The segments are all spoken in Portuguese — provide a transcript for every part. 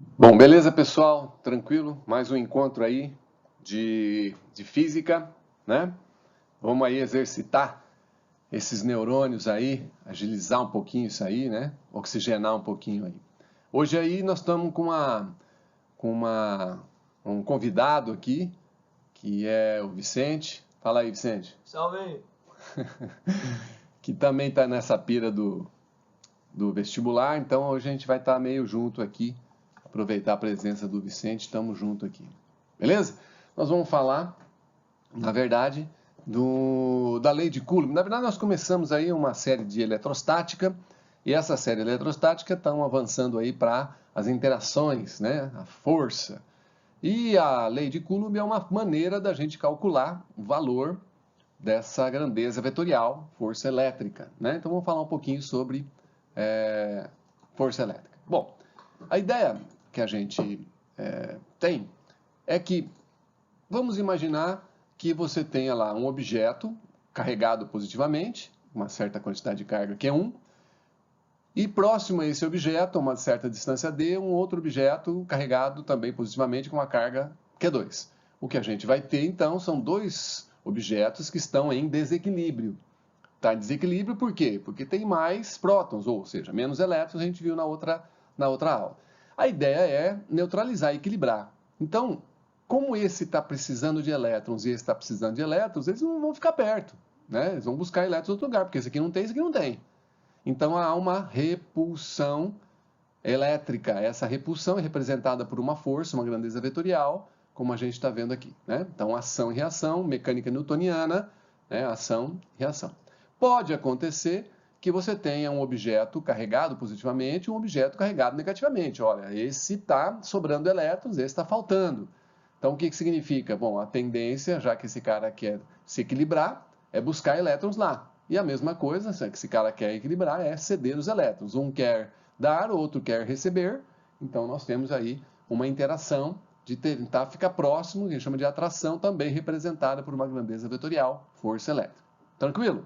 Bom, beleza, pessoal? Tranquilo? Mais um encontro aí de física, né? Vamos aí exercitar esses neurônios aí, agilizar um pouquinho isso aí, né? Oxigenar um pouquinho aí. Hoje aí nós estamos com um convidado aqui, que é o Vicente. Fala aí, Vicente. Salve aí. Que também está nessa pira do vestibular, então hoje a gente vai estar meio junto aqui, aproveitar a presença do Vicente, estamos junto aqui. Beleza? Nós vamos falar, na verdade, da lei de Coulomb. Na verdade, nós começamos aí uma série de eletrostática, e essa série eletrostática estão avançando aí para as interações, né? A força. E a lei de Coulomb é uma maneira da gente calcular o valor dessa grandeza vetorial, força elétrica, né? Então vamos falar um pouquinho sobre força elétrica. Bom, a ideia que a gente tem é que, vamos imaginar que você tenha lá um objeto carregado positivamente, uma certa quantidade de carga Q1, e próximo a esse objeto, a uma certa distância D, um outro objeto carregado também positivamente com uma carga Q2. O que a gente vai ter, então, são dois objetos que estão em desequilíbrio. Está em desequilíbrio por quê? Porque tem mais prótons, ou seja, menos elétrons, a gente viu na outra aula. A ideia é neutralizar, equilibrar. Então, como esse está precisando de elétrons e esse está precisando de elétrons, eles não vão ficar perto. Né? Eles vão buscar elétrons em outro lugar, porque esse aqui não tem, esse aqui não tem. Então há uma repulsão elétrica. Essa repulsão é representada por uma força, uma grandeza vetorial, como a gente está vendo aqui. Né? Então, ação e reação, mecânica newtoniana, né? Ação e reação. Pode acontecer que você tenha um objeto carregado positivamente e um objeto carregado negativamente. Olha, esse está sobrando elétrons, esse está faltando. Então, o que significa? Bom, a tendência, já que esse cara quer se equilibrar, é buscar elétrons lá. E a mesma coisa, se esse cara quer equilibrar, é ceder os elétrons. Um quer dar, o outro quer receber. Então, nós temos aí uma interação de tentar ficar próximo, que a gente chama de atração, também representada por uma grandeza vetorial, força elétrica. Tranquilo?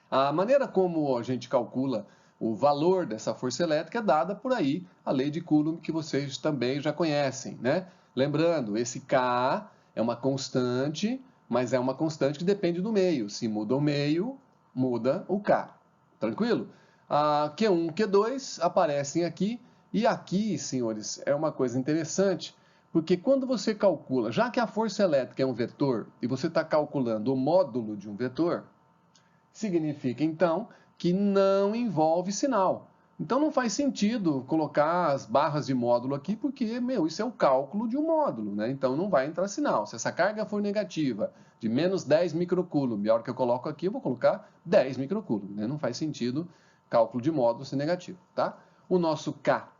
A maneira como a gente calcula o valor dessa força elétrica é dada por aí, a lei de Coulomb, que vocês também já conhecem, né? Lembrando, esse K é uma constante, mas é uma constante que depende do meio. Se muda o meio, muda o K. Tranquilo? A Q1 e Q2 aparecem aqui, e aqui, senhores, é uma coisa interessante, porque quando você calcula, já que a força elétrica é um vetor, e você está calculando o módulo de um vetor, significa então que não envolve sinal. Então não faz sentido colocar as barras de módulo aqui, porque, isso é o cálculo de um módulo, né? Então não vai entrar sinal. Se essa carga for negativa, de menos 10 microcoulomb, a hora que eu coloco aqui, eu vou colocar 10 microcoulomb, né? Não faz sentido cálculo de módulo ser negativo, tá? O nosso K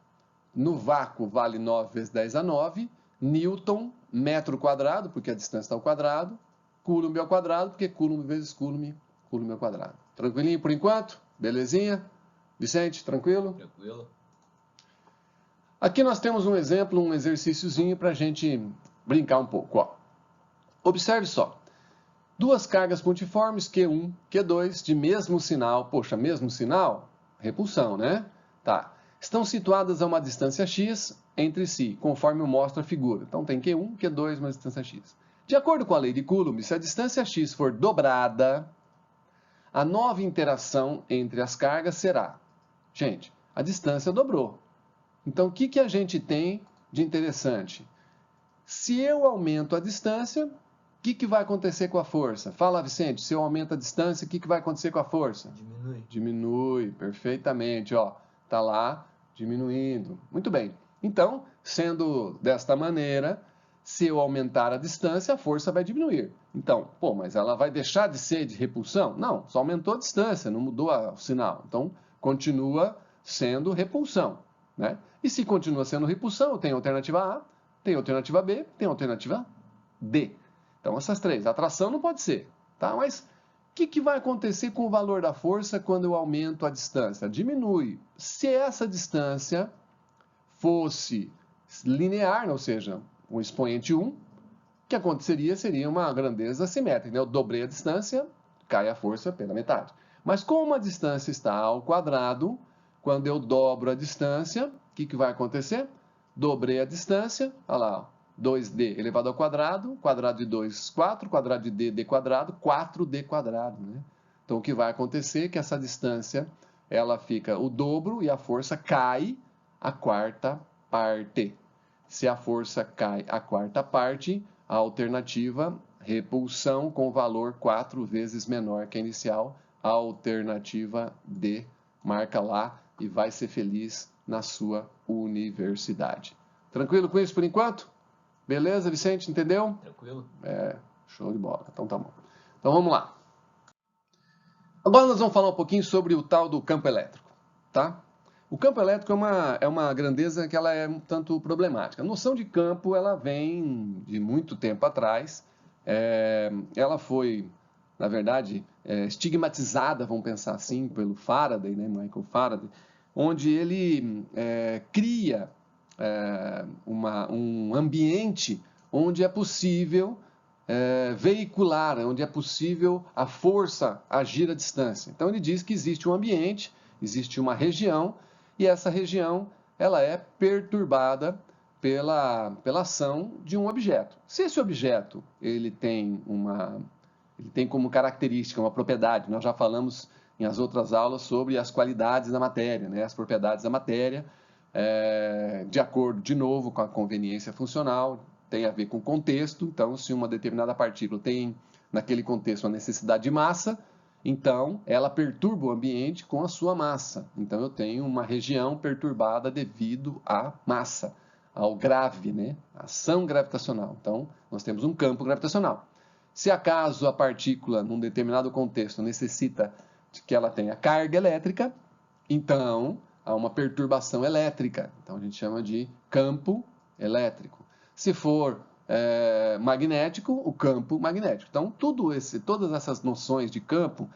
no vácuo vale 9 vezes 10 a 9, Newton, metro quadrado, porque a distância está ao quadrado, Coulomb ao quadrado, porque Coulomb vezes Coulomb, Coulomb ao quadrado. Tranquilinho por enquanto? Belezinha? Vicente, tranquilo? Tranquilo. Aqui nós temos um exemplo, um exercíciozinho para a gente brincar um pouco. Ó. Observe só. Duas cargas pontiformes, Q1, Q2, de mesmo sinal. Poxa, mesmo sinal? Repulsão, né? Tá. Estão situadas a uma distância x entre si, conforme mostra a figura. Então tem Q1, Q2, uma distância x. De acordo com a lei de Coulomb, se a distância x for dobrada, a nova interação entre as cargas será... Gente, a distância dobrou. Então, o que a gente tem de interessante? Se eu aumento a distância, o que vai acontecer com a força? Fala, Vicente, se eu aumento a distância, o que vai acontecer com a força? Diminui. Diminui, perfeitamente, ó. Tá lá diminuindo. Muito bem. Então, sendo desta maneira, se eu aumentar a distância, a força vai diminuir. Então, mas ela vai deixar de ser de repulsão? Não, só aumentou a distância, não mudou o sinal. Então, continua sendo repulsão, né? E se continua sendo repulsão, tem alternativa A, tem alternativa B, tem alternativa D. Então, essas três. Atração não pode ser, tá? Mas o que vai acontecer com o valor da força quando eu aumento a distância? Diminui. Se essa distância fosse linear, ou seja, o expoente 1, o que aconteceria seria uma grandeza simétrica. Né? Eu dobrei a distância, cai a força pela metade. Mas como a distância está ao quadrado, quando eu dobro a distância, o que vai acontecer? dobrei a distância, olha lá, ó, 2D elevado ao quadrado de 2, 4, quadrado de D, D quadrado, 4D quadrado, né? Então, o que vai acontecer é que essa distância, ela fica o dobro e a força cai a quarta parte. Se a força cai a quarta parte, a alternativa, repulsão com valor 4 vezes menor que a inicial, a alternativa D, marca lá e vai ser feliz na sua universidade. Tranquilo com isso por enquanto? Beleza, Vicente? Entendeu? Tranquilo. Show de bola. Então tá bom. Então vamos lá. Agora nós vamos falar um pouquinho sobre o tal do campo elétrico, tá? O campo elétrico é uma grandeza que ela é um tanto problemática. A noção de campo, ela vem de muito tempo atrás. Ela foi, na verdade, estigmatizada, vamos pensar assim, pelo Faraday, né, Michael Faraday, onde ele cria um ambiente onde é possível veicular, onde é possível a força agir à distância. Então ele diz que existe um ambiente, existe uma região, e essa região ela é perturbada pela ação de um objeto. Se esse objeto ele tem como característica uma propriedade, nós já falamos em as outras aulas sobre as qualidades da matéria, né? As propriedades da matéria, de acordo, de novo, com a conveniência funcional, tem a ver com o contexto. Então, se uma determinada partícula tem, naquele contexto, uma necessidade de massa, então ela perturba o ambiente com a sua massa. Então, eu tenho uma região perturbada devido à massa, ao grave, né? Ação gravitacional. Então, nós temos um campo gravitacional. Se acaso a partícula, num determinado contexto, necessita de que ela tenha carga elétrica, então há uma perturbação elétrica. Então a gente chama de campo elétrico. Se for magnético, o campo magnético. Então todas essas noções de campo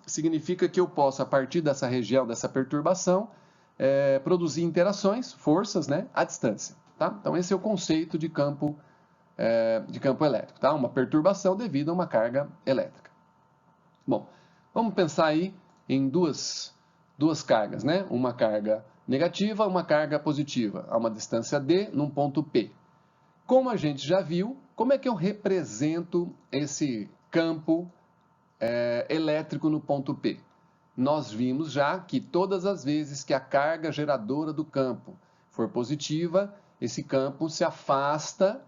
significa que eu posso, a partir dessa região, dessa perturbação, produzir interações, forças, né, à distância. Tá? Então esse é o conceito de campo elétrico, tá? Uma perturbação devido a uma carga elétrica. Bom, vamos pensar aí em duas cargas, né? Uma carga negativa, uma carga positiva, a uma distância D num ponto P. Como a gente já viu, como é que eu represento esse campo elétrico no ponto P? Nós vimos já que todas as vezes que a carga geradora do campo for positiva, esse campo se afasta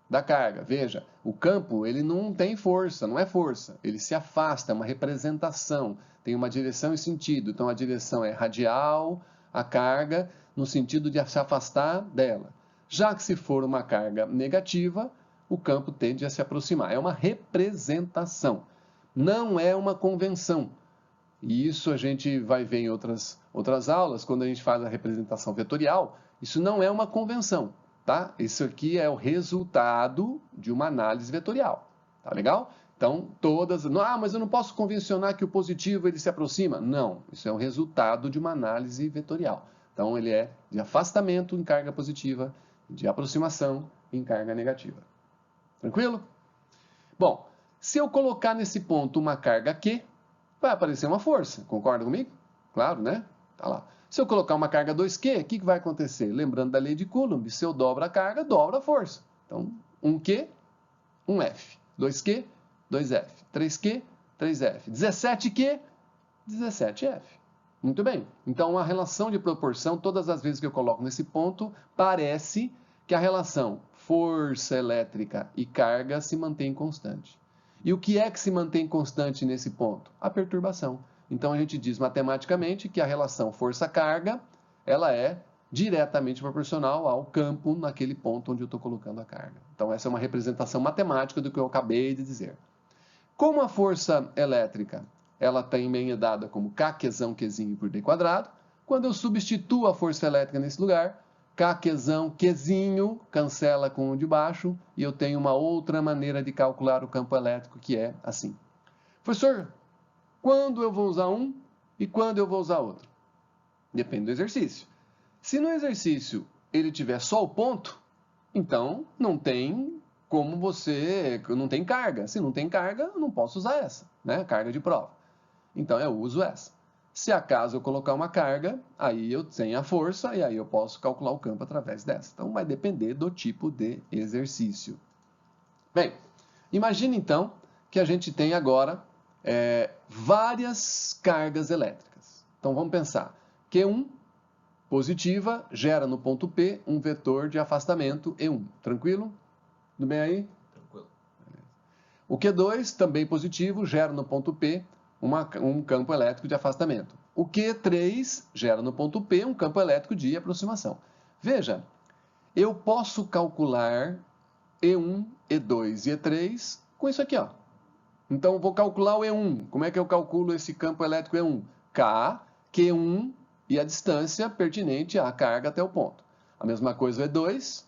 da carga. Veja, o campo ele não tem força, não é força, ele se afasta, é uma representação, tem uma direção e sentido. Então a direção é radial, a carga, no sentido de se afastar dela. Já que se for uma carga negativa, o campo tende a se aproximar. É uma representação, não é uma convenção. E isso a gente vai ver em outras aulas, quando a gente faz a representação vetorial, isso não é uma convenção. Tá? Isso aqui é o resultado de uma análise vetorial. Tá legal? Então, mas eu não posso convencionar que o positivo ele se aproxima. Não, isso é o resultado de uma análise vetorial. Então, ele é de afastamento em carga positiva, de aproximação em carga negativa. Tranquilo? Bom, se eu colocar nesse ponto uma carga Q, vai aparecer uma força. Concorda comigo? Claro, né? Tá lá. Se eu colocar uma carga 2Q, o que vai acontecer? Lembrando da lei de Coulomb, se eu dobro a carga, dobra a força. Então, 1Q, 1F. 2Q, 2F. 3Q, 3F. 17Q, 17F. Muito bem. Então, a relação de proporção, todas as vezes que eu coloco nesse ponto, parece que a relação força elétrica e carga se mantém constante. E o que é que se mantém constante nesse ponto? A perturbação. Então, a gente diz matematicamente que a relação força-carga, ela é diretamente proporcional ao campo naquele ponto onde eu estou colocando a carga. Então, essa é uma representação matemática do que eu acabei de dizer. Como a força elétrica, ela também é dada como Kqzão Qzinho por D quadrado, quando eu substituo a força elétrica nesse lugar, Kqzão Qzinho cancela com o de baixo e eu tenho uma outra maneira de calcular o campo elétrico que é assim. Professor, quando eu vou usar um e quando eu vou usar outro? Depende do exercício. Se no exercício ele tiver só o ponto, então não tem como não tem carga. Se não tem carga, eu não posso usar essa, né? Carga de prova. Então eu uso essa. Se acaso eu colocar uma carga, aí eu tenho a força e aí eu posso calcular o campo através dessa. Então, vai depender do tipo de exercício. Bem, imagine então que a gente tem agora várias cargas elétricas. Então, vamos pensar. Q1 positiva gera no ponto P um vetor de afastamento E1. Tranquilo? Tudo bem aí? Tranquilo. O Q2, também positivo, gera no ponto P um campo elétrico de afastamento. O Q3 gera no ponto P um campo elétrico de aproximação. Veja, eu posso calcular E1, E2 e E3 com isso aqui, ó. Então, eu vou calcular o E1. Como é que eu calculo esse campo elétrico E1? K, Q1 e a distância pertinente à carga até o ponto. A mesma coisa o E2,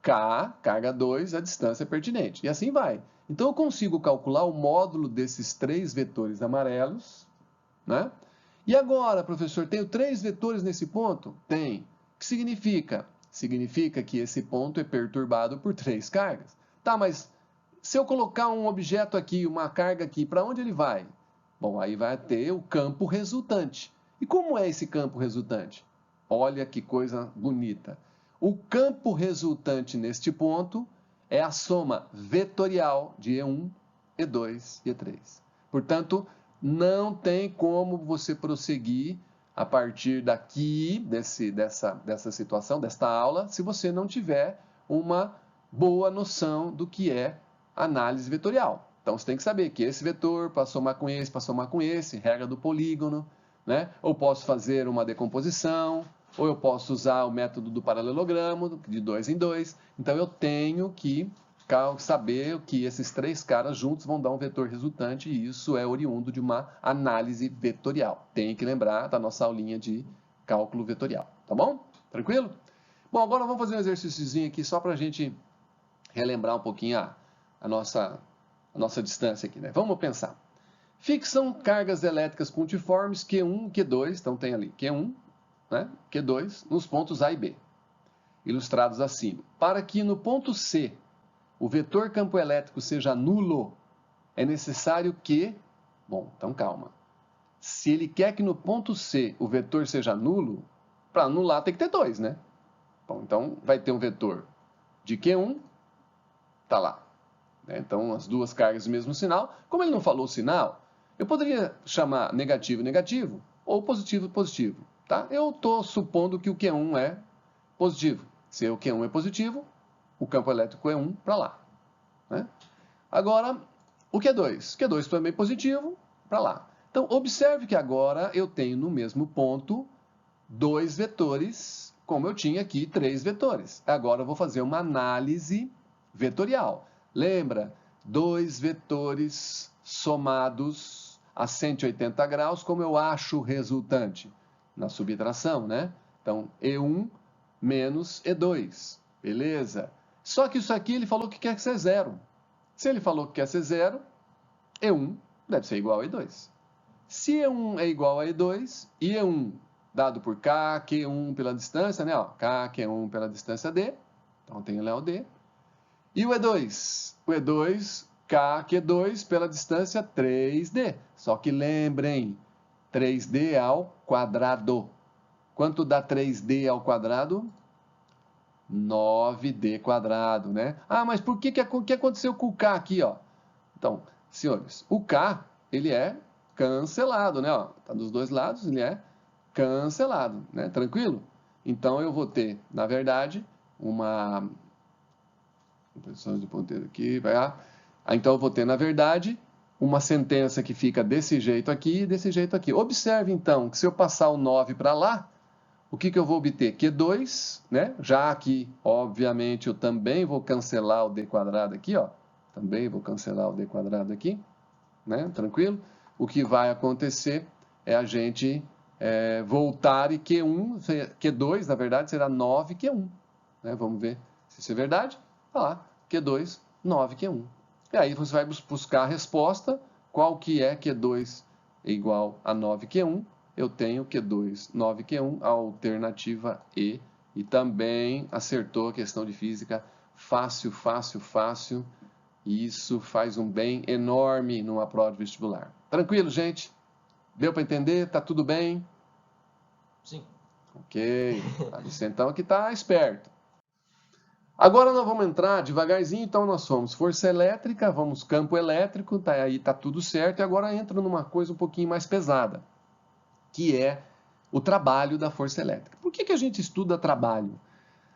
K, carga 2, a distância pertinente. E assim vai. Então, eu consigo calcular o módulo desses 3 vetores amarelos, né? E agora, professor, tenho 3 vetores nesse ponto? Tem. O que significa? Significa que esse ponto é perturbado por 3 cargas. Tá, mas se eu colocar um objeto aqui, uma carga aqui, para onde ele vai? Bom, aí vai ter o campo resultante. E como é esse campo resultante? Olha que coisa bonita. O campo resultante neste ponto é a soma vetorial de E1, E2 e E3. Portanto, não tem como você prosseguir a partir daqui, dessa situação, desta aula, se você não tiver uma boa noção do que é análise vetorial. Então, você tem que saber que esse vetor para somar com esse, regra do polígono, né? Ou posso fazer uma decomposição, ou eu posso usar o método do paralelogramo, de 2 em 2. Então, eu tenho que saber que esses 3 caras juntos vão dar um vetor resultante, e isso é oriundo de uma análise vetorial. Tem que lembrar da nossa aulinha de cálculo vetorial, tá bom? Tranquilo? Bom, agora vamos fazer um exercíciozinho aqui só para a gente relembrar um pouquinho a nossa distância aqui, né? Vamos pensar. Fixam cargas elétricas pontiformes Q1 e Q2, então tem ali Q1, né? Q2, nos pontos A e B, ilustrados acima. Para que no ponto C o vetor campo elétrico seja nulo, é necessário que... Bom, então calma. Se ele quer que no ponto C o vetor seja nulo, para anular tem que ter 2, né? Bom, então vai ter um vetor de Q1, tá lá. Então, as duas cargas do mesmo sinal. Como ele não falou o sinal, eu poderia chamar negativo negativo ou positivo positivo. Tá? Eu estou supondo que o Q1 é positivo. Se o Q1 é positivo, o campo elétrico é 1 para lá. Né? Agora, o Q2. Q2 também positivo, para lá. Então, observe que agora eu tenho no mesmo ponto 2 vetores, como eu tinha aqui 3 vetores. Agora eu vou fazer uma análise vetorial. Lembra? 2 vetores somados a 180 graus, como eu acho o resultante? Na subtração, né? Então, E1 menos E2. Beleza? Só que isso aqui ele falou que quer ser zero. Se ele falou que quer ser zero, E1 deve ser igual a E2. Se E1 é igual a E2, e E1 dado por K, Q1 pela distância, né? Ó, K, Q1 pela distância D. Então, tem lá o D. E o E2? O E2, K, Q2 pela distância 3D. Só que lembrem, 3D ao quadrado. Quanto dá 3D ao quadrado? 9D quadrado, né? Ah, mas por que aconteceu com o K aqui, ó? Então, senhores, o K, ele é cancelado, né? Ó, tá dos dois lados, ele é cancelado, né? Tranquilo? Então, eu vou ter, na verdade, uma... Posições do ponteiro aqui, vai lá. Então, eu vou ter, na verdade, uma sentença que fica desse jeito aqui e desse jeito aqui. Observe, então, que se eu passar o 9 para lá, o que eu vou obter? Q2, né? Já que, obviamente, eu também vou cancelar o D quadrado aqui, ó. Também vou cancelar o D quadrado aqui, né? Tranquilo? O que vai acontecer é a gente voltar e Q2, na verdade, será 9Q1. Né? Vamos ver se isso é verdade. Tá lá, Q2, 9Q1. E aí você vai buscar a resposta, qual que é Q2 igual a 9Q1. Eu tenho Q2, 9Q1, a alternativa E. E também acertou a questão de física. Fácil, fácil, fácil. E isso faz um bem enorme numa prova de vestibular. Tranquilo, gente? Deu para entender? Tá tudo bem? Sim. Ok. A Vicente então aqui tá esperto. Agora nós vamos entrar devagarzinho, então nós somos força elétrica, vamos campo elétrico, tá, aí tá tudo certo, e agora entra numa coisa um pouquinho mais pesada, que é o trabalho da força elétrica. Por que a gente estuda trabalho?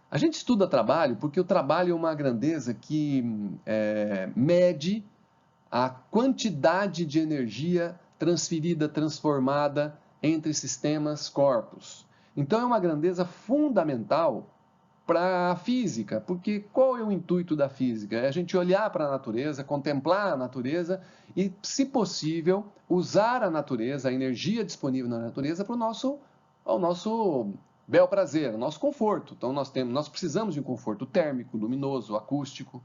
A gente estuda trabalho porque o trabalho é uma grandeza que mede a quantidade de energia transferida, transformada entre sistemas, corpos. Então é uma grandeza fundamental para a física, porque qual é o intuito da física? É a gente olhar para a natureza, contemplar a natureza e, se possível, usar a natureza, a energia disponível na natureza para ao nosso bel prazer, ao nosso conforto. Então nós precisamos de um conforto térmico, luminoso, acústico.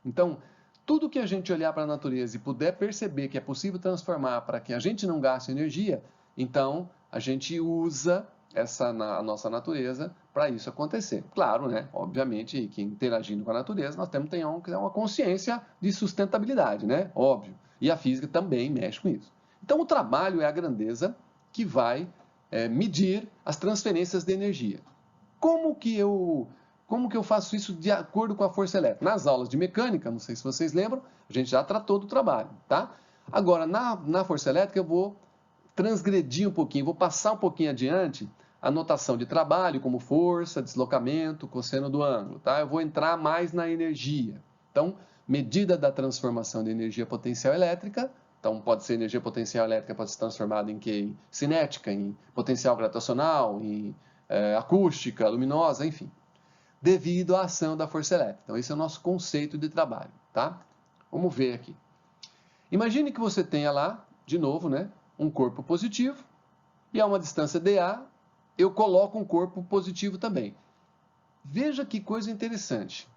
Então, tudo que a gente olhar para a natureza e puder perceber que é possível transformar para que a gente não gaste energia, então a gente usa a nossa natureza para isso acontecer. Claro, né? Obviamente, que interagindo com a natureza, nós temos que ter uma consciência de sustentabilidade, né? Óbvio. E a física também mexe com isso. Então, o trabalho é a grandeza que vai medir as transferências de energia. Como que eu faço isso de acordo com a força elétrica? Nas aulas de mecânica, não sei se vocês lembram, a gente já tratou do trabalho, tá? Agora, na força elétrica, eu vou transgredir um pouquinho, vou passar um pouquinho adiante a notação de trabalho, como força, deslocamento, cosseno do ângulo, tá? Eu vou entrar mais na energia. Então, medida da transformação de energia potencial elétrica, então pode ser energia potencial elétrica, pode ser transformada em quê? Em cinética, em potencial gravitacional, em acústica, luminosa, enfim, devido à ação da força elétrica. Então, esse é o nosso conceito de trabalho, tá? Vamos ver aqui. Imagine que você tenha lá, de novo, né, um corpo positivo e a uma distância dA, eu coloco um corpo positivo também. Veja que coisa interessante.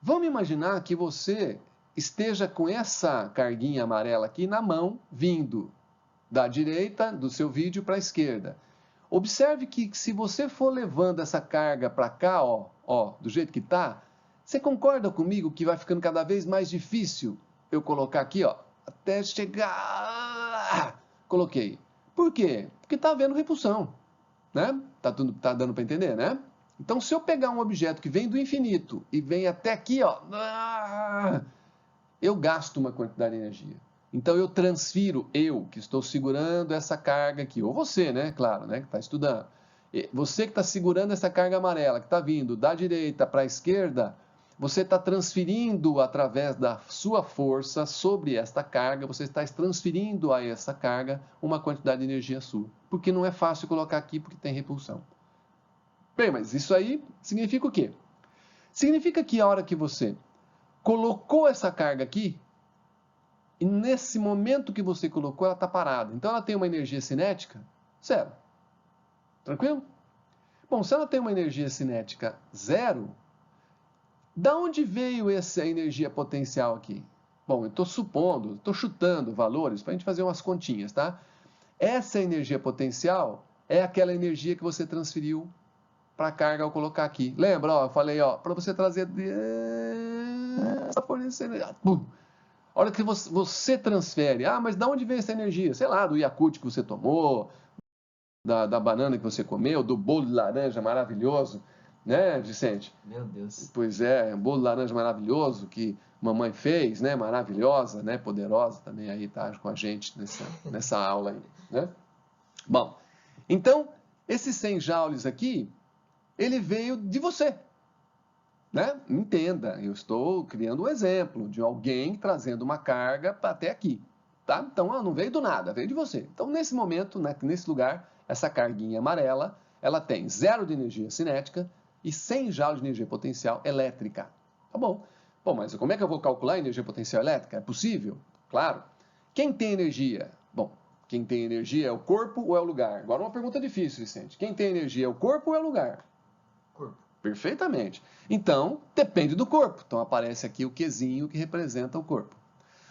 Vamos imaginar que você esteja com essa carguinha amarela aqui na mão, vindo da direita do seu vídeo para a esquerda. Observe que se você for levando essa carga para cá, do jeito que está, você concorda comigo que vai ficando cada vez mais difícil eu colocar aqui, até chegar... Coloquei. Por quê? Porque está havendo repulsão, né? Tá dando para entender, né? Então, se eu pegar um objeto que vem do infinito e vem até aqui, eu gasto uma quantidade de energia. Então eu transfiro, eu que estou segurando essa carga aqui, ou você, né? Claro, né? Que está estudando. Você que está segurando essa carga amarela, que está vindo da direita para a esquerda, você está transferindo através da sua força sobre esta carga, você está transferindo a essa carga uma quantidade de energia sua. Porque não é fácil colocar aqui porque tem repulsão. Bem, mas isso aí significa o quê? Significa que a hora que você colocou essa carga aqui, e nesse momento que você colocou, ela está parada. Então ela tem uma energia cinética zero. Tranquilo? Bom, se ela tem uma energia cinética zero, da onde veio essa energia potencial aqui? Bom, eu estou supondo, estou chutando valores para a gente fazer umas continhas, tá? Essa energia potencial é aquela energia que você transferiu para a carga ao colocar aqui. Lembra? Eu falei, para você trazer essa fornecer a hora que você transfere, mas de onde vem essa energia? Sei lá, do Yakult que você tomou, da banana que você comeu, do bolo de laranja maravilhoso, né, Vicente? Meu Deus. Pois é, um bolo de laranja maravilhoso que mamãe fez, né, maravilhosa, né, poderosa também aí tá com a gente nessa aula aí, né? Bom, então, esses 100 joules aqui, ele veio de você. Né? Entenda, eu estou criando um exemplo de alguém trazendo uma carga até aqui. Tá? Então, não veio do nada, veio de você. Então, nesse momento, né, nesse lugar, essa carguinha amarela, ela tem 0 de energia cinética e 100 joules de energia potencial elétrica. Tá bom. Bom, mas como é que eu vou calcular a energia potencial elétrica? É possível? Claro. Quem tem energia? Bom, quem tem energia é o corpo ou é o lugar? Agora, uma pergunta difícil, Vicente. Quem tem energia é o corpo ou é o lugar? Corpo. Perfeitamente. Então, depende do corpo. Então, aparece aqui o Qzinho que representa o corpo.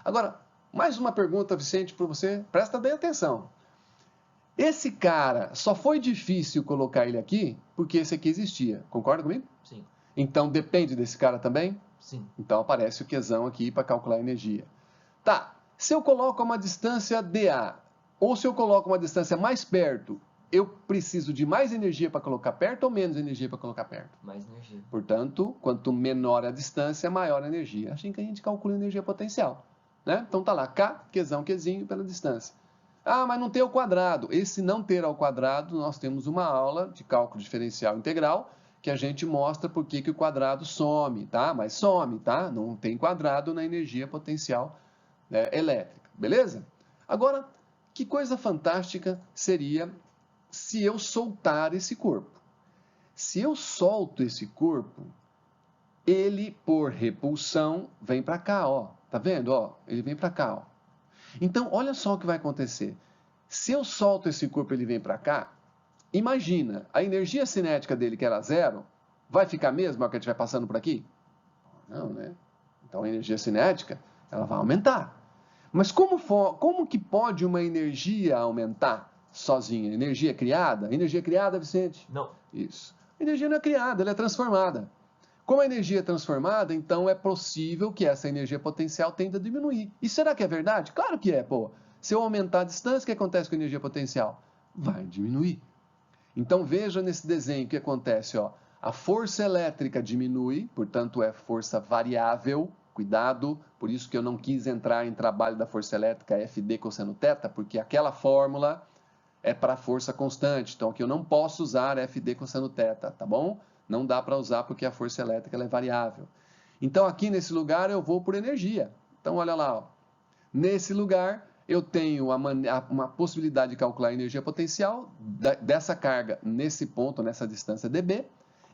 Agora, mais uma pergunta, Vicente, para você. Presta bem atenção. Esse cara, só foi difícil colocar ele aqui porque esse aqui existia. Concorda comigo? Sim. Então, depende desse cara também? Sim. Então, aparece o Qzão aqui para calcular a energia. Tá. Se eu coloco a uma distância dA, Ou se eu coloco uma distância mais perto, eu preciso de mais energia para colocar perto ou menos energia para colocar perto? Mais energia. Portanto, quanto menor a distância, maior a energia. Assim que a gente calcula a energia potencial. Né? Então tá lá, K, Qzão, Qzinho pela distância. Ah, mas não tem ao quadrado. Esse não ter ao quadrado, nós temos uma aula de cálculo diferencial integral que a gente mostra por que o quadrado some, tá? Mas some, tá? Não tem quadrado na energia potencial elétrica, beleza? Agora, que coisa fantástica seria se eu soltar esse corpo. Se eu solto esse corpo, ele, por repulsão, vem para cá, ó. Tá vendo? Ó, ele vem para cá, ó. Então, olha só o que vai acontecer. Se eu solto esse corpo e ele vem para cá, imagina, a energia cinética dele, que era zero, vai ficar mesmo a que a gente vai passando por aqui? Não, né? Então, a energia cinética, ela vai aumentar. Mas como que pode uma energia aumentar sozinha? Energia criada? Energia criada, Vicente? Não. Isso. A energia não é criada, ela é transformada. Como a energia é transformada, então é possível que essa energia potencial tenda a diminuir. E será que é verdade? Claro que é, pô. Se eu aumentar a distância, o que acontece com a energia potencial? Vai diminuir. Então veja nesse desenho o que acontece, ó. A força elétrica diminui, portanto é força variável. Cuidado, por isso que eu não quis entrar em trabalho da força elétrica FD cosseno θ, porque aquela fórmula é para força constante. Então aqui eu não posso usar FD cosseno θ, tá bom? Não dá para usar porque a força elétrica ela é variável. Então aqui nesse lugar eu vou por energia. Então olha lá, ó. Nesse lugar eu tenho uma possibilidade de calcular a energia potencial dessa carga nesse ponto, nessa distância dB.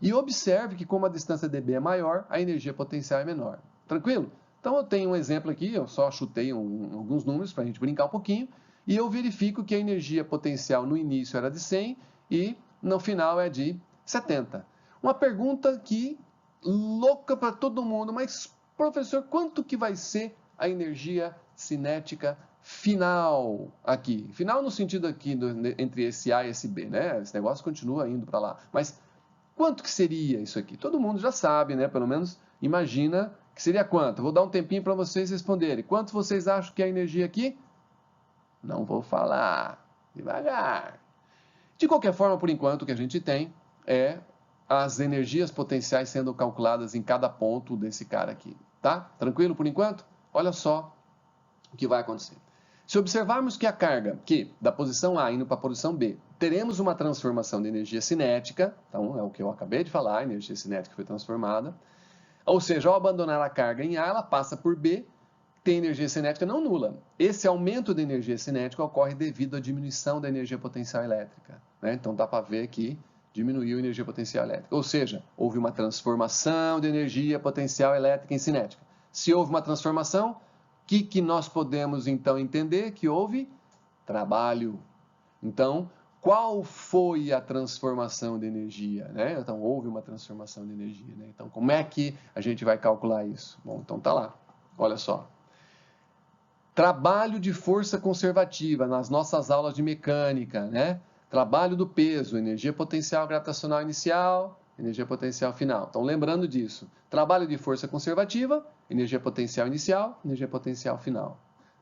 E observe que como a distância dB é maior, a energia potencial é menor. Tranquilo? Então eu tenho um exemplo aqui, eu só chutei alguns números para a gente brincar um pouquinho. E eu verifico que a energia potencial no início era de 100 e no final é de 70. Uma pergunta que louca para todo mundo, mas professor, quanto que vai ser a energia cinética final aqui? Final no sentido aqui entre esse A e esse B, né? Esse negócio continua indo para lá. Mas quanto que seria isso aqui? Todo mundo já sabe, né? Pelo menos imagina que seria quanto. Vou dar um tempinho para vocês responderem. Quanto vocês acham que é a energia aqui? Não vou falar. Devagar. De qualquer forma, por enquanto, o que a gente tem é as energias potenciais sendo calculadas em cada ponto desse cara aqui, tá? Tranquilo por enquanto? Olha só o que vai acontecer. Se observarmos que a carga, que da posição A indo para a posição B, teremos uma transformação de energia cinética, então é o que eu acabei de falar, a energia cinética foi transformada, ou seja, ao abandonar a carga em A, ela passa por B, tem energia cinética não nula. Esse aumento de energia cinética ocorre devido à diminuição da energia potencial elétrica, né? Então dá para ver que diminuiu a energia potencial elétrica. Ou seja, houve uma transformação de energia potencial elétrica em cinética. Se houve uma transformação, o que nós podemos então entender? Que houve trabalho. Então, qual foi a transformação de energia, né? Então, houve uma transformação de energia, né? Então, como é que a gente vai calcular isso? Bom, então tá lá. Olha só. Trabalho de força conservativa nas nossas aulas de mecânica, né? Trabalho do peso, energia potencial gravitacional inicial, energia potencial final. Então, lembrando disso. Trabalho de força conservativa, energia potencial inicial, energia potencial final.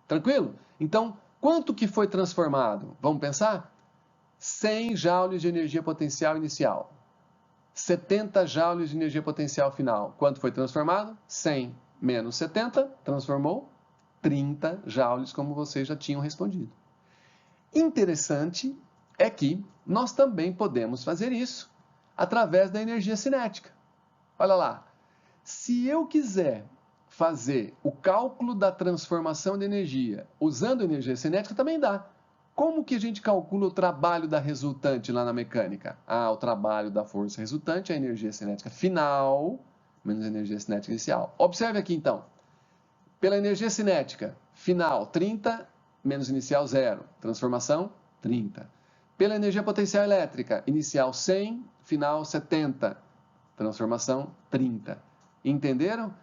Tranquilo? Então, quanto que foi transformado? Vamos pensar? 100 joules de energia potencial inicial. 70 joules de energia potencial final. Quanto foi transformado? 100 menos 70, transformou 30 joules, como vocês já tinham respondido. Interessante é que nós também podemos fazer isso através da energia cinética. Olha lá, se eu quiser fazer o cálculo da transformação de energia usando energia cinética, também dá. Como que a gente calcula o trabalho da resultante lá na mecânica? O trabalho da força resultante é a energia cinética final menos a energia cinética inicial. Observe aqui então. Pela energia cinética final, 30 menos inicial, 0. Transformação, 30. Pela energia potencial elétrica, inicial 100, final 70. Transformação, 30. Entenderam?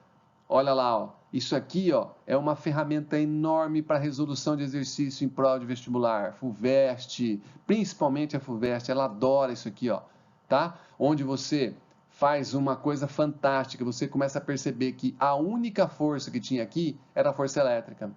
Olha lá, ó. Isso aqui, ó, é uma ferramenta enorme para resolução de exercício em prova de vestibular. FUVEST, principalmente a FUVEST, ela adora isso aqui, ó, tá? Onde você faz uma coisa fantástica, você começa a perceber que a única força que tinha aqui era a força elétrica.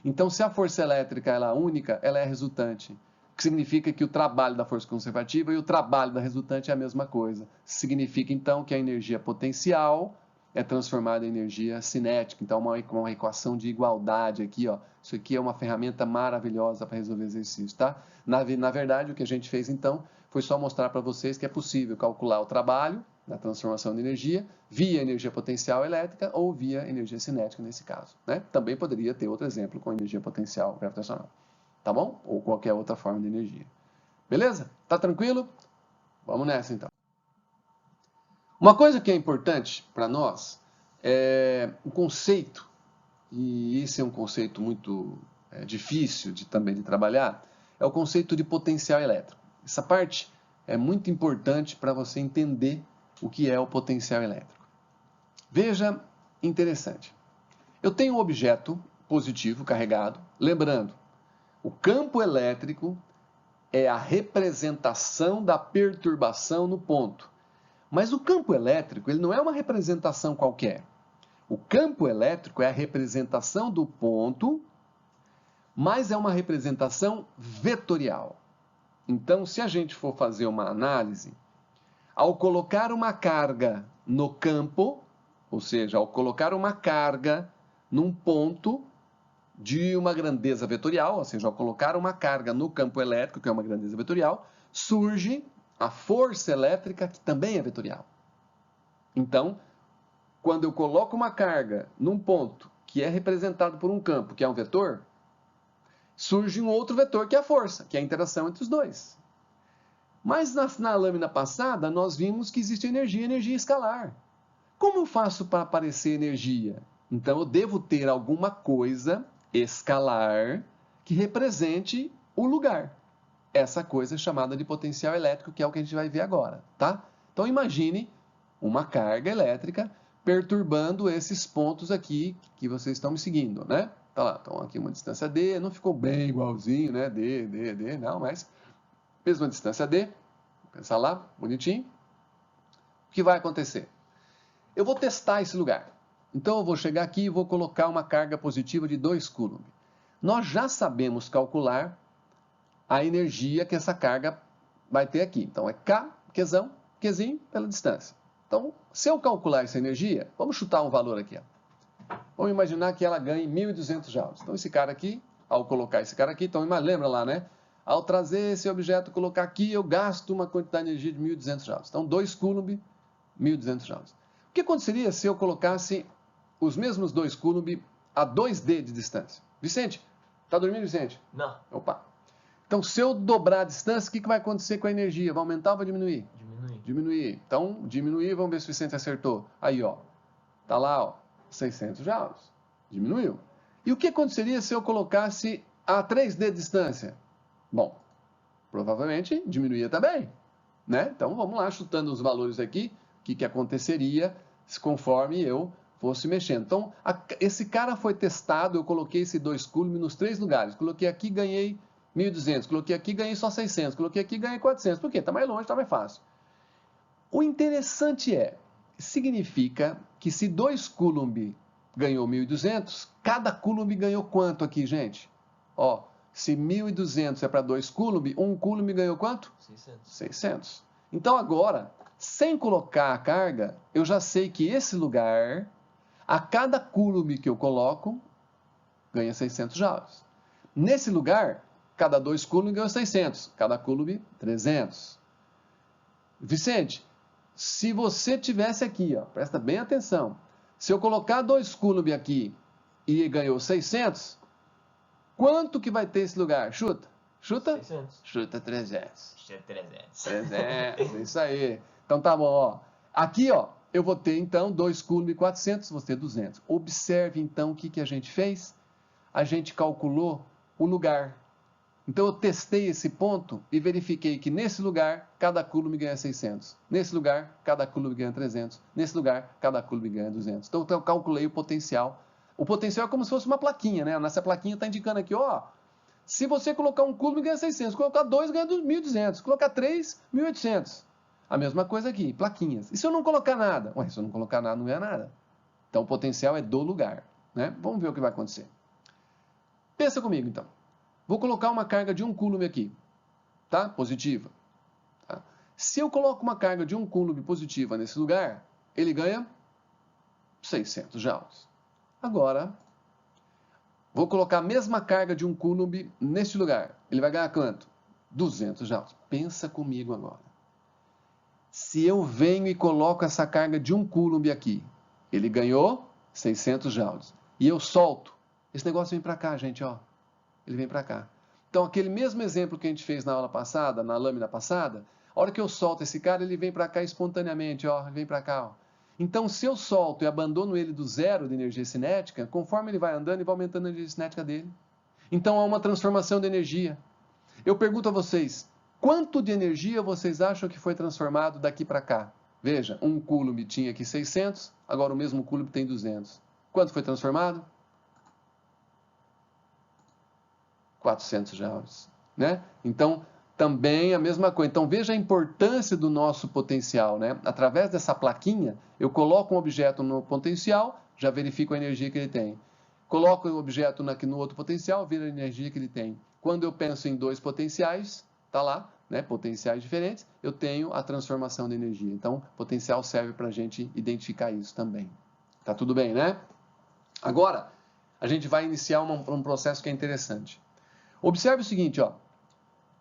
Então, se a força elétrica ela é única, ela é resultante. O que significa que o trabalho da força conservativa e o trabalho da resultante é a mesma coisa. Significa, então, que a energia potencial é transformada em energia cinética. Então, uma equação de igualdade aqui, ó. Isso aqui é uma ferramenta maravilhosa para resolver exercício, tá? Na verdade, o que a gente fez, então, foi só mostrar para vocês que é possível calcular o trabalho da transformação de energia via energia potencial elétrica ou via energia cinética, nesse caso, né? Também poderia ter outro exemplo com energia potencial gravitacional, tá bom? Ou qualquer outra forma de energia. Beleza? Tá tranquilo? Vamos nessa, então. Uma coisa que é importante para nós é o conceito, e esse é um conceito muito difícil também de trabalhar, é o conceito de potencial elétrico. Essa parte é muito importante para você entender o que é o potencial elétrico. Veja, interessante. Eu tenho um objeto positivo carregado, lembrando, o campo elétrico é a representação da perturbação no ponto. Mas o campo elétrico ele não é uma representação qualquer. O campo elétrico é a representação do ponto, mas é uma representação vetorial. Então, se a gente for fazer uma análise, ao colocar uma carga no campo, ou seja, ao colocar uma carga num ponto de uma grandeza vetorial, ou seja, ao colocar uma carga no campo elétrico, que é uma grandeza vetorial, surge a força elétrica, que também é vetorial. Então, quando eu coloco uma carga num ponto que é representado por um campo, que é um vetor, surge um outro vetor, que é a força, que é a interação entre os dois. Mas na lâmina passada, nós vimos que existe energia escalar. Como eu faço para aparecer energia? Então, eu devo ter alguma coisa escalar que represente o lugar. Essa coisa é chamada de potencial elétrico, que é o que a gente vai ver agora, tá? Então, imagine uma carga elétrica perturbando esses pontos aqui que vocês estão me seguindo, né? Tá lá, então aqui uma distância D, não ficou bem igualzinho, né? D, não, mas mesma distância D, vou pensar lá, bonitinho. O que vai acontecer? Eu vou testar esse lugar. Então, eu vou chegar aqui e vou colocar uma carga positiva de 2 coulomb. Nós já sabemos calcular a energia que essa carga vai ter aqui. Então, é K, Qzinho, pela distância. Então, se eu calcular essa energia, vamos chutar um valor aqui. Ó. Vamos imaginar que ela ganhe 1.200 joules. Então, esse cara aqui, ao colocar esse cara aqui, então, lembra lá, né? Ao trazer esse objeto e colocar aqui, eu gasto uma quantidade de energia de 1.200 joules. Então, 2 coulomb, 1.200 joules. O que aconteceria se eu colocasse os mesmos 2 coulomb a 2D de distância? Vicente, tá dormindo, Vicente? Não. Opa. Então, se eu dobrar a distância, o que vai acontecer com a energia? Vai aumentar ou vai diminuir? Diminuir. Então, diminuir, vamos ver se o Vicente acertou. Aí, ó. Tá lá, ó. 600 joules. Diminuiu. E o que aconteceria se eu colocasse a 3D de distância? Bom, provavelmente diminuía também, né? Então, vamos lá, chutando os valores aqui, o que aconteceria conforme eu fosse mexendo. Então, esse cara foi testado, eu coloquei esse 2 coulomb nos 3 lugares. Coloquei aqui, ganhei 1.200. Coloquei aqui, ganhei só 600. Coloquei aqui, ganhei 400. Por quê? Está mais longe, está mais fácil. O interessante significa que se 2 coulomb ganhou 1.200, cada coulomb ganhou quanto aqui, gente? Ó, se 1.200 é para 2 coulomb, 1 coulomb ganhou quanto? 600. Então agora, sem colocar a carga, eu já sei que esse lugar, a cada coulomb que eu coloco, ganha 600 joules. Nesse lugar, cada 2 coulomb ganhou 600, cada coulomb 300. Vicente, se você tivesse aqui, ó, presta bem atenção, se eu colocar 2 coulomb aqui e ganhou 600, quanto que vai ter esse lugar? Chuta. Chuta? 600. Chuta 300. Chuta 300. 300, isso aí. Então tá bom, ó. Aqui, ó, eu vou ter então 2 coulomb e 400, vou ter 200. Observe então o que a gente fez. A gente calculou o lugar. Então eu testei esse ponto e verifiquei que nesse lugar cada coulomb ganha 600. Nesse lugar cada coulomb ganha 300. Nesse lugar cada coulomb ganha 200. Então eu calculei o potencial. O potencial é como se fosse uma plaquinha, né? Nessa plaquinha está indicando aqui, ó. Se você colocar 1 coulomb ganha 600, colocar 2 ganha 1.200, colocar 3, 1.800. A mesma coisa aqui, plaquinhas. E se eu não colocar nada? Ué, se eu não colocar nada, não ganha nada. Então o potencial é do lugar, né? Vamos ver o que vai acontecer. Pensa comigo, então. Vou colocar uma carga de 1 coulomb aqui, tá? Positiva. Tá? Se eu coloco uma carga de 1 coulomb positiva nesse lugar, ele ganha 600 joules. Agora, vou colocar a mesma carga de 1 coulomb neste lugar. Ele vai ganhar quanto? 200 joules. Pensa comigo agora. Se eu venho e coloco essa carga de 1 coulomb aqui, ele ganhou 600 joules. E eu solto. Esse negócio vem para cá, gente, ó. Ele vem para cá. Então, aquele mesmo exemplo que a gente fez na aula passada, na lâmina passada, a hora que eu solto esse cara, ele vem para cá espontaneamente, ó. Ele vem para cá, ó. Então, se eu solto e abandono ele do zero de energia cinética, conforme ele vai andando, ele vai aumentando a energia cinética dele. Então, há uma transformação de energia. Eu pergunto a vocês, quanto de energia vocês acham que foi transformado daqui para cá? Veja, 1 coulomb tinha aqui 600, agora o mesmo coulomb tem 200. Quanto foi transformado? 400 joules, né? Então, também a mesma coisa. Então, veja a importância do nosso potencial, né? Através dessa plaquinha, eu coloco um objeto no potencial, já verifico a energia que ele tem. Coloco o objeto aqui no outro potencial, vira a energia que ele tem. Quando eu penso em 2 potenciais, tá lá, né? Potenciais diferentes, eu tenho a transformação de energia. Então, potencial serve para a gente identificar isso também. Tá tudo bem, né? Agora, a gente vai iniciar um processo que é interessante. Observe o seguinte, ó.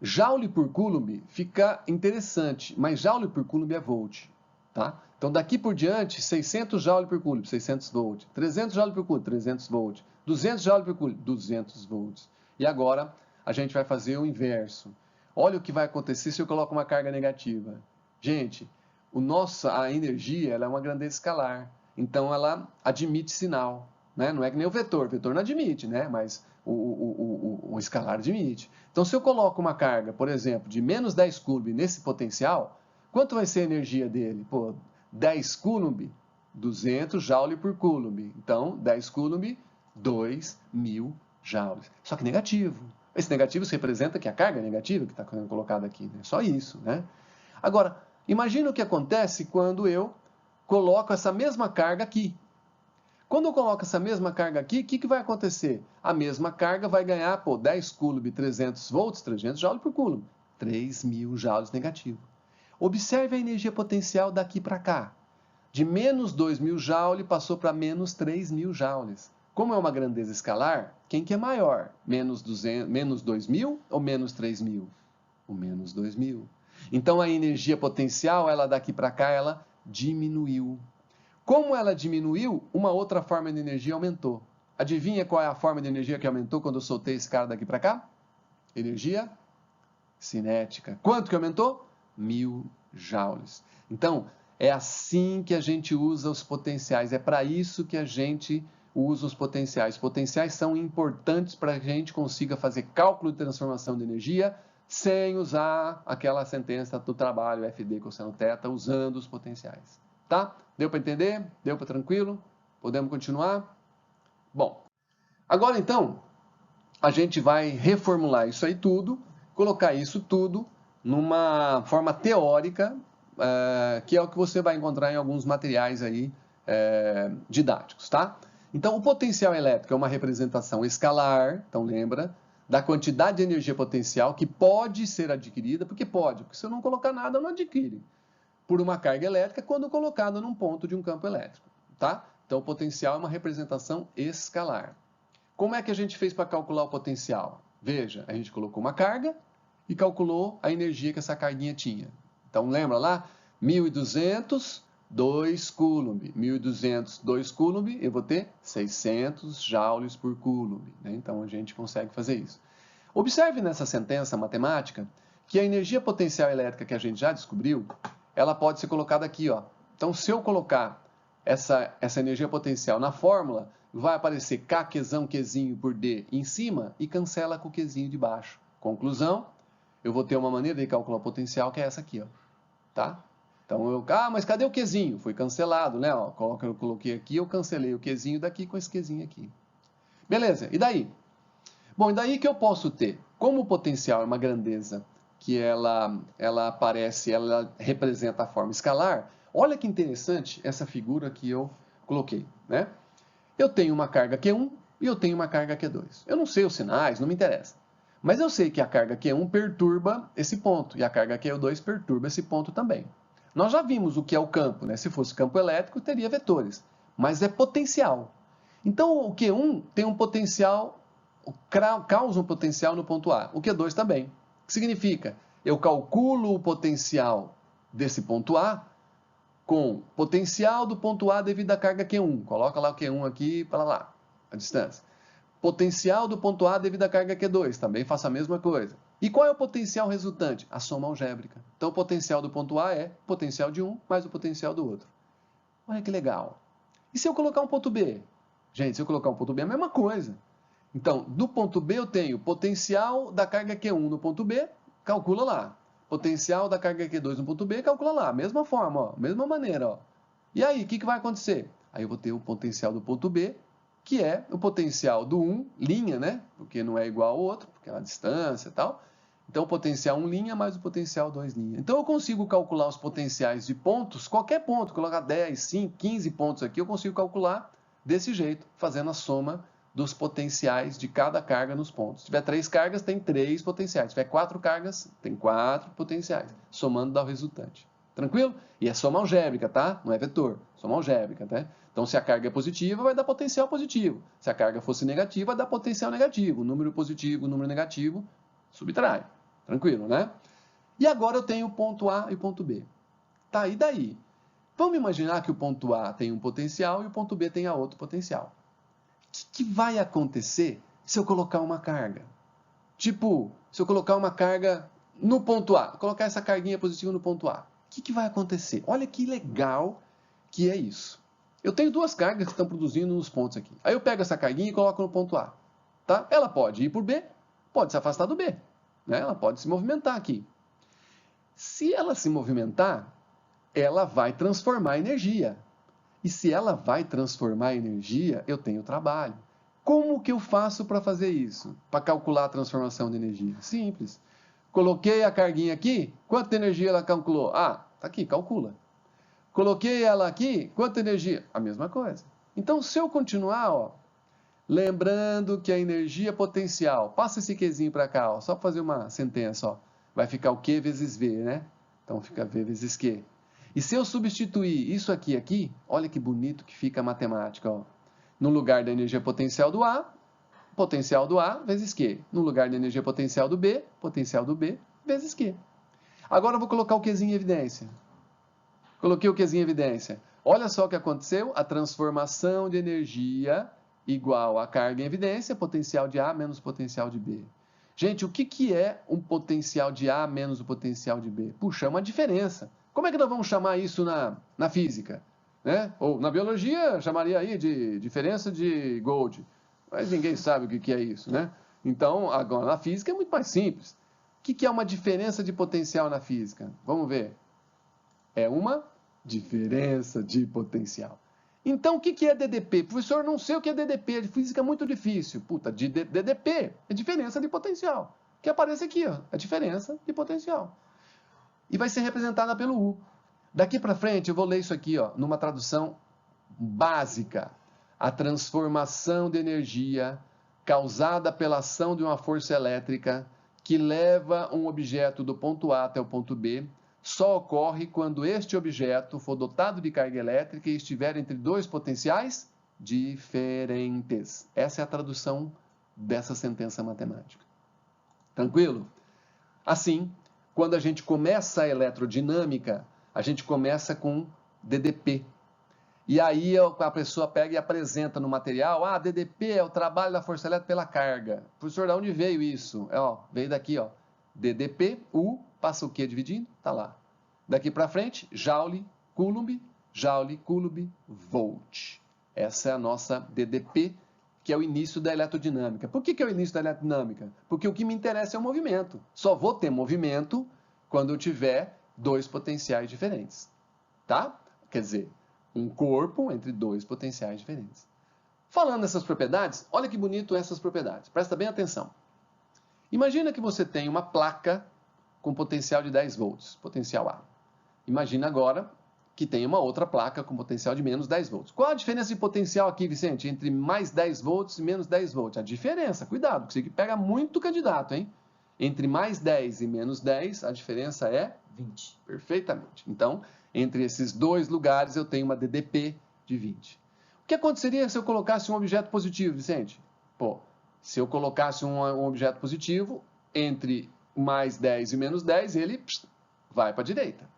Joule por coulomb fica interessante, mas joule por coulomb é volt, tá? Então, daqui por diante, 600 joule por coulomb, 600 volts. 300 joule por coulomb, 300 volts. 200 joule por coulomb, 200 volts. E agora, a gente vai fazer o inverso. Olha o que vai acontecer se eu coloco uma carga negativa. Gente, a energia ela é uma grandeza escalar. Então, ela admite sinal, né? Não é que nem o vetor não admite, né? Mas o escalar admite. Então, se eu coloco uma carga, por exemplo, de menos 10 coulomb nesse potencial, quanto vai ser a energia dele? Pô, 10 coulomb, 200 joule por coulomb. Então, 10 coulomb, 2.000 joules. Só que negativo. Esse negativo representa que a carga é negativa que está sendo colocada aqui. Né? Só isso, né? Agora, imagina o que acontece quando eu coloco essa mesma carga aqui. Quando eu coloco essa mesma carga aqui, o que vai acontecer? A mesma carga vai ganhar, pô, 10 coulomb, 300 volts, 300 joules por coulomb. 3.000 joules negativo. Observe a energia potencial daqui para cá. De menos 2.000 joules passou para menos 3.000 joules. Como é uma grandeza escalar, quem que é maior? Menos 2.000 ou menos 3.000? O menos 2.000. Então a energia potencial, ela daqui para cá, ela diminuiu. Como ela diminuiu, uma outra forma de energia aumentou. Adivinha qual é a forma de energia que aumentou quando eu soltei esse cara daqui para cá? Energia cinética. Quanto que aumentou? 1.000 joules. Então, é assim que a gente usa os potenciais. É para isso que a gente usa os potenciais. Os potenciais são importantes para que a gente consiga fazer cálculo de transformação de energia sem usar aquela sentença do trabalho FD cosseno θ, usando os potenciais. Tá? Deu para entender? Deu para tranquilo? Podemos continuar? Bom, agora então, a gente vai reformular isso aí tudo, colocar isso tudo numa forma teórica, que é o que você vai encontrar em alguns materiais aí didáticos, tá? Então, o potencial elétrico é uma representação escalar, então lembra, da quantidade de energia potencial que pode ser adquirida, porque se eu não colocar nada, não adquire, por uma carga elétrica quando colocada num ponto de um campo elétrico, tá? Então, o potencial é uma representação escalar. Como é que a gente fez para calcular o potencial? Veja, a gente colocou uma carga e calculou a energia que essa carguinha tinha. Então, lembra lá? 1.200, 2 coulomb. 1.200, 2 coulomb, eu vou ter 600 joules por coulomb. Né? Então, a gente consegue fazer isso. Observe nessa sentença matemática que a energia potencial elétrica que a gente já descobriu, ela pode ser colocada aqui, ó. Então, se eu colocar essa energia potencial na fórmula, vai aparecer K, Qzão, Qzinho por D em cima e cancela com o Qzinho de baixo. Conclusão, eu vou ter uma maneira de calcular o potencial que é essa aqui, ó. Tá? Então, mas cadê o Qzinho? Foi cancelado, né? Ó, eu coloquei aqui, eu cancelei o Qzinho daqui com esse Qzinho aqui. Beleza, e daí? Bom, e daí que eu posso ter? Como o potencial é uma grandeza que ela aparece, ela representa a forma escalar, olha que interessante essa figura que eu coloquei, né? Eu tenho uma carga Q1 e eu tenho uma carga Q2. Eu não sei os sinais, não me interessa. Mas eu sei que a carga Q1 perturba esse ponto e a carga Q2 perturba esse ponto também. Nós já vimos o que é o campo, né? Se fosse campo elétrico, teria vetores, mas é potencial. Então, o Q1 tem um potencial, causa um potencial no ponto A. O Q2 também. O que significa? Eu calculo o potencial desse ponto A com potencial do ponto A devido à carga Q1. Coloca lá o Q1 aqui para lá, a distância. Potencial do ponto A devido à carga Q2, também faço a mesma coisa. E qual é o potencial resultante? A soma algébrica. Então, o potencial do ponto A é o potencial de um mais o potencial do outro. Olha que legal. E se eu colocar um ponto B? Gente, se eu colocar um ponto B é a mesma coisa. Então, do ponto B eu tenho potencial da carga Q1 no ponto B, calcula lá. Potencial da carga Q2 no ponto B, calcula lá. Mesma forma, ó, mesma maneira. Ó. E aí, o que vai acontecer? Aí eu vou ter o potencial do ponto B, que é o potencial do 1, linha, né? Porque não é igual ao outro, porque é uma distância e tal. Então, o potencial 1 linha mais o potencial 2 linha. Então, eu consigo calcular os potenciais de pontos, qualquer ponto, colocar 10, 5, 15 pontos aqui, eu consigo calcular desse jeito, fazendo a soma dos potenciais de cada carga nos pontos. Se tiver 3 cargas, tem 3 potenciais. Se tiver 4 cargas, tem 4 potenciais. Somando dá o resultante. Tranquilo? E é soma algébrica, tá? Não é vetor. Soma algébrica, tá? Então, se a carga é positiva, vai dar potencial positivo. Se a carga fosse negativa, vai dar potencial negativo. Número positivo, número negativo, subtrai. Tranquilo, né? E agora eu tenho o ponto A e o ponto B. Tá, e daí? Vamos imaginar que o ponto A tem um potencial e o ponto B tem outro potencial. O que vai acontecer se eu colocar uma carga? Tipo, se eu colocar uma carga no ponto A, colocar essa carguinha positiva no ponto A. O que vai acontecer? Olha que legal que é isso. Eu tenho 2 cargas que estão produzindo nos pontos aqui. Aí eu pego essa carguinha e coloco no ponto A. Tá? Ela pode ir por B, pode se afastar do B. Né? Ela pode se movimentar aqui. Se ela se movimentar, ela vai transformar energia. E se ela vai transformar energia, eu tenho trabalho. Como que eu faço para fazer isso? Para calcular a transformação de energia? Simples. Coloquei a carguinha aqui, quanta energia ela calculou? Ah, tá aqui, calcula. Coloquei ela aqui, quanta energia? A mesma coisa. Então, se eu continuar, ó, lembrando que a energia potencial, passa esse Qzinho para cá, ó, só para fazer uma sentença, ó, vai ficar o Q vezes V, né? Então, fica V vezes Q. E se eu substituir isso aqui, olha que bonito que fica a matemática, ó. No lugar da energia potencial do A vezes Q. No lugar da energia potencial do B vezes Q. Agora eu vou colocar o Qzinho em evidência. Coloquei o Qzinho em evidência. Olha só o que aconteceu. A transformação de energia igual a carga em evidência, potencial de A menos potencial de B. Gente, o que é um potencial de A menos o potencial de B? Puxa, é uma diferença. Como é que nós vamos chamar isso na física? Né? Ou na biologia, chamaria aí de diferença de Gold. Mas ninguém sabe o que é isso, né? Então, agora, na física é muito mais simples. O que é uma diferença de potencial na física? Vamos ver. É uma diferença de potencial. Então, o que é DDP? Professor, não sei o que é DDP, de física é muito difícil. Puta, DDP é diferença de potencial. Que aparece aqui, ó, a diferença de potencial. E vai ser representada pelo U. Daqui para frente, eu vou ler isso aqui, ó, numa tradução básica. A transformação de energia causada pela ação de uma força elétrica que leva um objeto do ponto A até o ponto B só ocorre quando este objeto for dotado de carga elétrica e estiver entre 2 potenciais diferentes. Essa é a tradução dessa sentença matemática. Tranquilo? Assim, quando a gente começa a eletrodinâmica, a gente começa com DDP. E aí a pessoa pega e apresenta no material, DDP é o trabalho da força elétrica pela carga. Professor, de onde veio isso? Veio daqui, ó. DDP, U, passa o Q dividindo? Tá lá. Daqui para frente, Joule, Coulomb, Volt. Essa é a nossa DDP, que é o início da eletrodinâmica. Por que é o início da eletrodinâmica? Porque o que me interessa é o movimento. Só vou ter movimento quando eu tiver 2 potenciais diferentes. Tá? Quer dizer, um corpo entre 2 potenciais diferentes. Falando nessas propriedades, olha que bonito essas propriedades. Presta bem atenção. Imagina que você tem uma placa com potencial de 10 volts, potencial A. Imagina agora que tem uma outra placa com potencial de menos 10 volts. Qual a diferença de potencial aqui, Vicente, entre mais 10 volts e menos 10 volts? A diferença, cuidado, porque isso aqui pega muito candidato, hein? Entre mais 10 e menos 10, a diferença é 20. Perfeitamente. Então, entre esses dois lugares, eu tenho uma DDP de 20. O que aconteceria se eu colocasse um objeto positivo, Vicente? Pô, se eu colocasse um objeto positivo, entre mais 10 e menos 10, ele vai para a direita.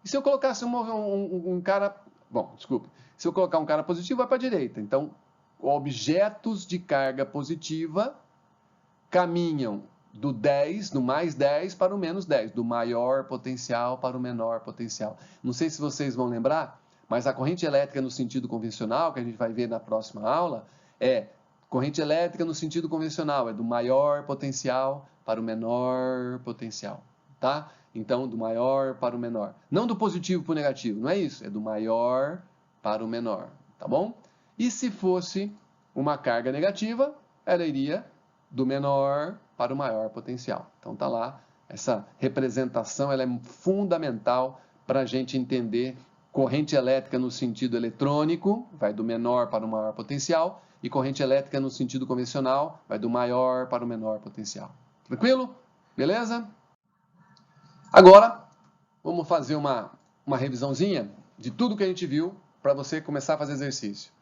E se eu colocasse um cara... Bom, desculpe. Se eu colocar um cara positivo, vai para a direita. Então, objetos de carga positiva caminham do 10, do mais 10 para o menos 10, do maior potencial para o menor potencial. Não sei se vocês vão lembrar, mas a corrente elétrica no sentido convencional, que a gente vai ver na próxima aula, é corrente elétrica no sentido convencional, é do maior potencial para o menor potencial, tá? Então, do maior para o menor. Não do positivo para o negativo, não é isso, é do maior para o menor, tá bom? E se fosse uma carga negativa, ela iria do menor para o maior potencial. Então tá lá, essa representação ela é fundamental para a gente entender corrente elétrica no sentido eletrônico, vai do menor para o maior potencial, e corrente elétrica no sentido convencional, vai do maior para o menor potencial. Tranquilo? Beleza? Agora, vamos fazer uma revisãozinha de tudo que a gente viu para você começar a fazer exercício.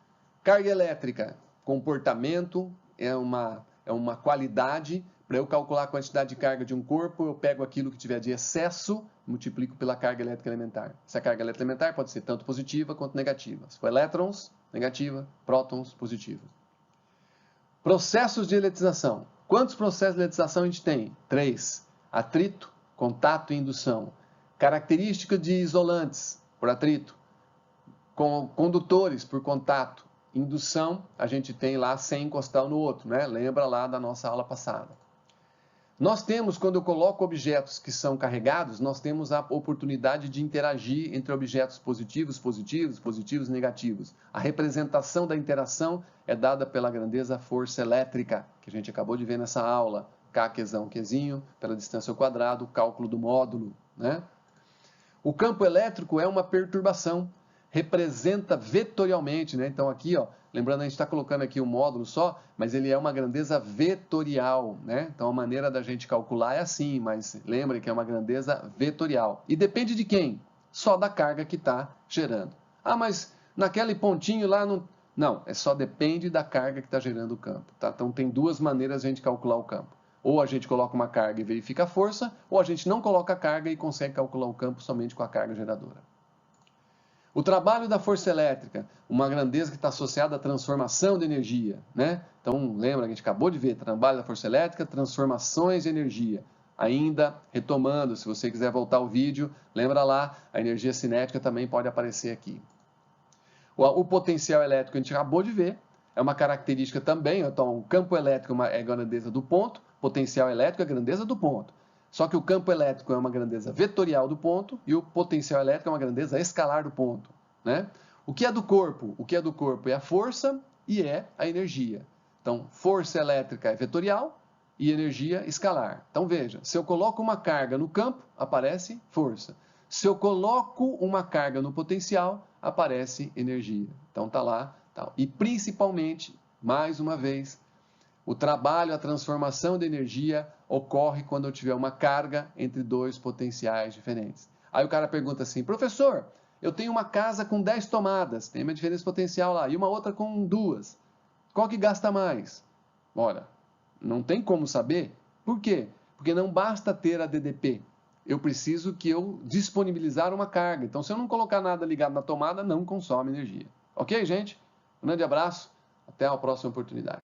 Carga elétrica, comportamento, é uma qualidade. Para eu calcular a quantidade de carga de um corpo, eu pego aquilo que tiver de excesso, multiplico pela carga elétrica elementar. Essa carga elétrica elementar pode ser tanto positiva quanto negativa. Se for elétrons, negativa, prótons, positiva. Processos de eletrização. Quantos processos de eletrização a gente tem? 3. Atrito, contato e indução. Características de isolantes por atrito. Condutores por contato. Indução, a gente tem lá sem encostar um no outro, né? Lembra lá da nossa aula passada. Nós temos, quando eu coloco objetos que são carregados, nós temos a oportunidade de interagir entre objetos positivos, positivos, negativos. A representação da interação é dada pela grandeza força elétrica, que a gente acabou de ver nessa aula. K, Qzão, Qzinho, pela distância ao quadrado, cálculo do módulo, né? O campo elétrico é uma perturbação. Representa vetorialmente, né? Então aqui, ó, lembrando, a gente está colocando aqui um módulo só, mas ele é uma grandeza vetorial, né? Então a maneira da gente calcular é assim, mas lembre que é uma grandeza vetorial. E depende de quem? Só da carga que está gerando. Ah, mas naquele pontinho lá não... Não, só depende da carga que está gerando o campo, tá? Então tem duas maneiras de a gente calcular o campo. Ou a gente coloca uma carga e verifica a força, ou a gente não coloca a carga e consegue calcular o campo somente com a carga geradora. O trabalho da força elétrica, uma grandeza que está associada à transformação de energia, né? Então, lembra que a gente acabou de ver, trabalho da força elétrica, transformações de energia. Ainda, retomando, se você quiser voltar ao vídeo, lembra lá, a energia cinética também pode aparecer aqui. O potencial elétrico a gente acabou de ver, é uma característica também, então o campo elétrico é a grandeza do ponto, potencial elétrico é a grandeza do ponto. Só que o campo elétrico é uma grandeza vetorial do ponto e o potencial elétrico é uma grandeza escalar do ponto, né? O que é do corpo? O que é do corpo é a força e é a energia. Então, força elétrica é vetorial e energia escalar. Então, veja, se eu coloco uma carga no campo, aparece força. Se eu coloco uma carga no potencial, aparece energia. Então, tá lá. Tá. E, principalmente, mais uma vez, o trabalho, a transformação de energia ocorre quando eu tiver uma carga entre dois potenciais diferentes. Aí o cara pergunta assim, professor, eu tenho uma casa com 10 tomadas, tem uma diferença potencial lá, e uma outra com 2. Qual que gasta mais? Olha, não tem como saber. Por quê? Porque não basta ter a DDP. Eu preciso que eu disponibilizar uma carga. Então, se eu não colocar nada ligado na tomada, não consome energia. Ok, gente? Um grande abraço. Até a próxima oportunidade.